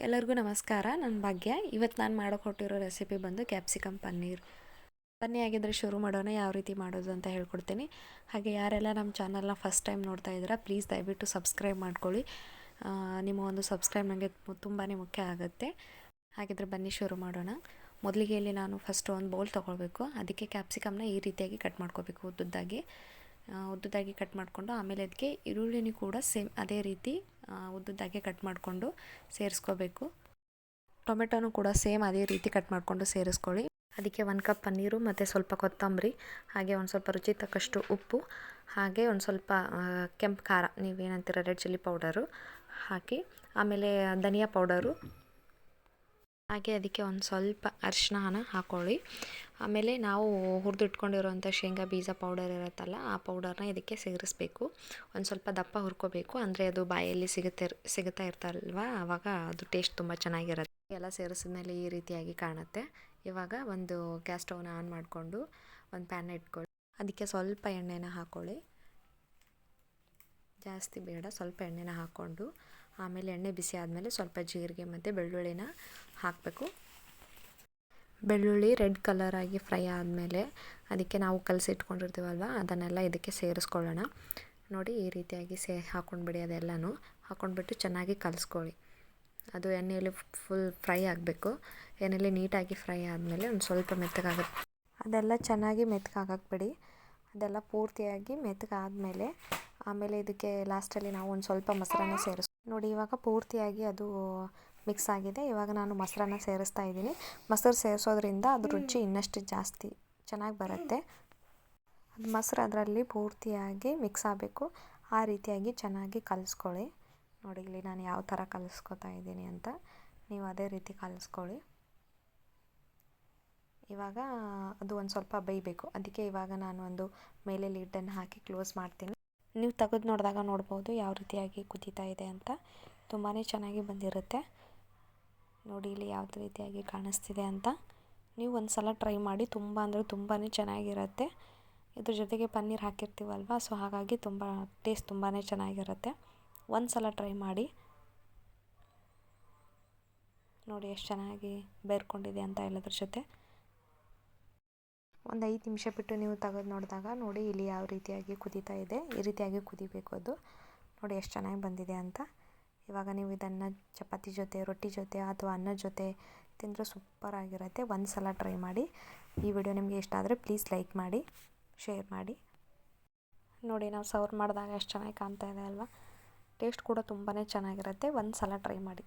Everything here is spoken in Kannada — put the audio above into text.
ಎಲ್ಲರಿಗೂ ನಮಸ್ಕಾರ. ನನ್ನ ಭಾಗ್ಯ. ಇವತ್ತು ನಾನು ಮಾಡೋಕೊಟ್ಟಿರೋ ರೆಸಿಪಿ ಬಂದು ಕ್ಯಾಪ್ಸಿಕಮ್ ಪನ್ನೀರ್. ಬನ್ನಿ ಆಗಿದ್ದರೆ ಶುರು ಮಾಡೋಣ. ಯಾವ ರೀತಿ ಮಾಡೋದು ಅಂತ ಹೇಳ್ಕೊಡ್ತೀನಿ. ಹಾಗೆ ಯಾರೆಲ್ಲ ನಮ್ಮ ಚಾನಲ್ನ ಫಸ್ಟ್ ಟೈಮ್ ನೋಡ್ತಾ ಇದ್ದೀರಾ ಪ್ಲೀಸ್ ದಯವಿಟ್ಟು ಸಬ್ಸ್ಕ್ರೈಬ್ ಮಾಡ್ಕೊಳ್ಳಿ. ನಿಮ್ಮ ಒಂದು ಸಬ್ಸ್ಕ್ರೈಬ್ ನನಗೆ ತುಂಬಾ ಮುಖ್ಯ ಆಗುತ್ತೆ. ಹಾಗಿದ್ರೆ ಬನ್ನಿ ಶುರು ಮಾಡೋಣ. ಮೊದಲಿಗೆ ಇಲ್ಲಿ ನಾನು ಫಸ್ಟು ಒಂದು ಬೌಲ್ ತೊಗೊಳ್ಬೇಕು. ಅದಕ್ಕೆ ಕ್ಯಾಪ್ಸಿಕಮ್ನ ಈ ರೀತಿಯಾಗಿ ಕಟ್ ಮಾಡ್ಕೋಬೇಕು. ಉದ್ದುದ್ದಾಗಿ ಕಟ್ ಮಾಡಿಕೊಂಡು ಆಮೇಲೆ ಅದಕ್ಕೆ ಈರುಳ್ಳಿನೂ ಕೂಡ ಸೇಮ್ ಅದೇ ರೀತಿ ಉದ್ದುದ್ದಾಗಿ ಕಟ್ ಮಾಡಿಕೊಂಡು ಸೇರಿಸ್ಕೋಬೇಕು. ಟೊಮೆಟೊನೂ ಕೂಡ ಸೇಮ್ ಅದೇ ರೀತಿ ಕಟ್ ಮಾಡಿಕೊಂಡು ಸೇರಿಸ್ಕೊಳ್ಳಿ. ಅದಕ್ಕೆ 1 ಕಪ್ ಪನ್ನೀರು ಮತ್ತು ಸ್ವಲ್ಪ ಕೊತ್ತಂಬರಿ, ಹಾಗೆ ಒಂದು ಸ್ವಲ್ಪ ರುಚಿ ತಕ್ಕಷ್ಟು ಉಪ್ಪು, ಹಾಗೆ ಒಂದು ಸ್ವಲ್ಪ ಕೆಂಪು ಖಾರ, ನೀವೇನಂತೀರ ರೆಡ್ ಚಿಲ್ಲಿ ಪೌಡರು ಹಾಕಿ, ಆಮೇಲೆ ಧನಿಯಾ ಪೌಡರು, ಹಾಗೆ ಅದಕ್ಕೆ ಒಂದು ಸ್ವಲ್ಪ ಅರಿಶಿನ ಹಾಕ್ಕೊಳ್ಳಿ. ಆಮೇಲೆ ನಾವು ಹುರಿದಿಟ್ಕೊಂಡಿರೋಂಥ ಶೇಂಗಾ ಬೀಜ ಪೌಡರ್ ಇರುತ್ತಲ್ಲ, ಆ ಪೌಡರ್ನ ಇದಕ್ಕೆ ಸೇರಿಸ್ಬೇಕು. ಒಂದು ಸ್ವಲ್ಪ ದಪ್ಪ ಹುರ್ಕೋಬೇಕು, ಅಂದರೆ ಅದು ಬಾಯಲ್ಲಿ ಸಿಗುತ್ತಾ ಇರ್ತಾರಲ್ವ, ಆವಾಗ ಅದು ಟೇಸ್ಟ್ ತುಂಬ ಚೆನ್ನಾಗಿರುತ್ತೆ. ಎಲ್ಲ ಸೇರಿಸಿದ ಮೇಲೆ ಈ ರೀತಿಯಾಗಿ ಕಾಣುತ್ತೆ. ಇವಾಗ ಒಂದು ಗ್ಯಾಸ್ ಸ್ಟವ್ನ ಆನ್ ಮಾಡಿಕೊಂಡು ಒಂದು ಪ್ಯಾನ್ ಇಟ್ಕೊಳ್ಳಿ. ಅದಕ್ಕೆ ಸ್ವಲ್ಪ ಎಣ್ಣೆನ ಹಾಕ್ಕೊಳ್ಳಿ. ಜಾಸ್ತಿ ಬೇಡ, ಸ್ವಲ್ಪ ಎಣ್ಣೆನ ಹಾಕ್ಕೊಂಡು ಆಮೇಲೆ ಎಣ್ಣೆ ಬಿಸಿ ಆದಮೇಲೆ ಸ್ವಲ್ಪ ಜೀರಿಗೆ ಮತ್ತು ಬೆಳ್ಳುಳ್ಳಿನ ಹಾಕಬೇಕು. ಬೆಳ್ಳುಳ್ಳಿ ರೆಡ್ ಕಲರ್ ಆಗಿ ಫ್ರೈ ಆದಮೇಲೆ ಅದಕ್ಕೆ ನಾವು ಕಲಸಿಟ್ಕೊಂಡಿರ್ತೀವಲ್ವ ಅದನ್ನೆಲ್ಲ ಇದಕ್ಕೆ ಸೇರಿಸ್ಕೊಳ್ಳೋಣ. ನೋಡಿ ಈ ರೀತಿಯಾಗಿ ಹಾಕ್ಕೊಂಡ್ಬಿಡಿ. ಅದೆಲ್ಲನೂ ಹಾಕ್ಕೊಂಡ್ಬಿಟ್ಟು ಚೆನ್ನಾಗಿ ಕಲಿಸ್ಕೊಳ್ಳಿ. ಅದು ಎಣ್ಣೆಯಲ್ಲಿ ಫುಲ್ ಫ್ರೈ ಆಗಬೇಕು. ಎಣ್ಣೆಯಲ್ಲಿ ನೀಟಾಗಿ ಫ್ರೈ ಆದಮೇಲೆ ಒಂದು ಸ್ವಲ್ಪ ಮೆತ್ತಗಾಗುತ್ತೆ. ಅದೆಲ್ಲ ಚೆನ್ನಾಗಿ ಮೆತ್ತಗಾಗಕ್ಕೆ ಬಿಡಿ. ಅದೆಲ್ಲ ಪೂರ್ತಿಯಾಗಿ ಮೆತ್ತಗಾದಮೇಲೆ ಆಮೇಲೆ ಇದಕ್ಕೆ ಲಾಸ್ಟಲ್ಲಿ ನಾವು ಒಂದು ಸ್ವಲ್ಪ ಮೊಸರನ್ನ ನೋಡಿ. ಇವಾಗ ಪೂರ್ತಿಯಾಗಿ ಅದು ಮಿಕ್ಸ್ ಆಗಿದೆ. ಇವಾಗ ನಾನು ಮೊಸರನ್ನ ಸೇರಿಸ್ತಾ ಇದ್ದೀನಿ. ಮೊಸರು ಸೇರಿಸೋದ್ರಿಂದ ಅದು ರುಚಿ ಇನ್ನಷ್ಟು ಜಾಸ್ತಿ ಚೆನ್ನಾಗಿ ಬರುತ್ತೆ. ಅದು ಮೊಸರು ಅದರಲ್ಲಿ ಪೂರ್ತಿಯಾಗಿ ಮಿಕ್ಸ್ ಆಗಬೇಕು. ಆ ರೀತಿಯಾಗಿ ಚೆನ್ನಾಗಿ ಕಲಿಸ್ಕೊಳ್ಳಿ. ನೋಡಿ ಇಲ್ಲಿ ನಾನು ಯಾವ ಥರ ಕಲಿಸ್ಕೊತಾ ಇದ್ದೀನಿ ಅಂತ, ನೀವು ಅದೇ ರೀತಿ ಕಲಿಸ್ಕೊಳ್ಳಿ. ಇವಾಗ ಅದು ಒಂದು ಸ್ವಲ್ಪ ಬೇಯಬೇಕು. ಅದಕ್ಕೆ ಇವಾಗ ನಾನು ಒಂದು ಮೇಲೆ ಲಿಡ್ಡನ್ನು ಹಾಕಿ ಕ್ಲೋಸ್ ಮಾಡ್ತೀನಿ. ನೀವು ತೆಗೆದು ನೋಡಿದಾಗ ನೋಡ್ಬೋದು ಯಾವ ರೀತಿಯಾಗಿ ಕುದೀತಾ ಇದೆ ಅಂತ. ತುಂಬಾ ಚೆನ್ನಾಗಿ ಬಂದಿರುತ್ತೆ. ನೋಡಿ ಇಲ್ಲಿ ಯಾವ ರೀತಿಯಾಗಿ ಕಾಣಿಸ್ತಿದೆ ಅಂತ. ನೀವು ಒಂದು ಸಲ ಟ್ರೈ ಮಾಡಿ. ತುಂಬ ಅಂದರೆ ತುಂಬಾ ಚೆನ್ನಾಗಿರುತ್ತೆ. ಇದ್ರ ಜೊತೆಗೆ ಪನ್ನೀರ್ ಹಾಕಿರ್ತೀವಲ್ವ, ಸೊ ಹಾಗಾಗಿ ಟೇಸ್ಟ್ ತುಂಬಾ ಚೆನ್ನಾಗಿರುತ್ತೆ. ಒಂದು ಸಲ ಟ್ರೈ ಮಾಡಿ. ನೋಡಿ ಎಷ್ಟು ಚೆನ್ನಾಗಿ ಬೇರ್ಕೊಂಡಿದೆ ಅಂತ ಎಲ್ಲದ್ರ ಜೊತೆ. ಒಂದು 5 ನಿಮಿಷ ಬಿಟ್ಟು ನೀವು ತೆಗೆದು ನೋಡಿದಾಗ ನೋಡಿ ಇಲ್ಲಿ ಯಾವ ರೀತಿಯಾಗಿ ಕುದೀತಾ ಇದೆ. ಈ ರೀತಿಯಾಗಿ ಕುದಿಬೇಕು ಅದು. ನೋಡಿ ಎಷ್ಟು ಚೆನ್ನಾಗಿ ಬಂದಿದೆ ಅಂತ. ಇವಾಗ ನೀವು ಇದನ್ನು ಚಪಾತಿ ಜೊತೆ, ರೊಟ್ಟಿ ಜೊತೆ ಅಥವಾ ಅನ್ನದ ಜೊತೆ ತಿಂದರೆ ಸೂಪರ್ ಆಗಿರುತ್ತೆ. ಒಂದು ಸಲ ಟ್ರೈ ಮಾಡಿ. ಈ ವಿಡಿಯೋ ನಿಮಗೆ ಇಷ್ಟ ಆದರೆ ಪ್ಲೀಸ್ ಲೈಕ್ ಮಾಡಿ, ಶೇರ್ ಮಾಡಿ. ನೋಡಿ ನಾವು ಸರ್ವ್ ಮಾಡಿದಾಗ ಎಷ್ಟು ಚೆನ್ನಾಗಿ ಕಾಣ್ತಾ ಇದೆ ಅಲ್ವಾ. ಟೇಸ್ಟ್ ಕೂಡ ತುಂಬಾ ಚೆನ್ನಾಗಿರುತ್ತೆ. ಒಂದು ಸಲ ಟ್ರೈ ಮಾಡಿ.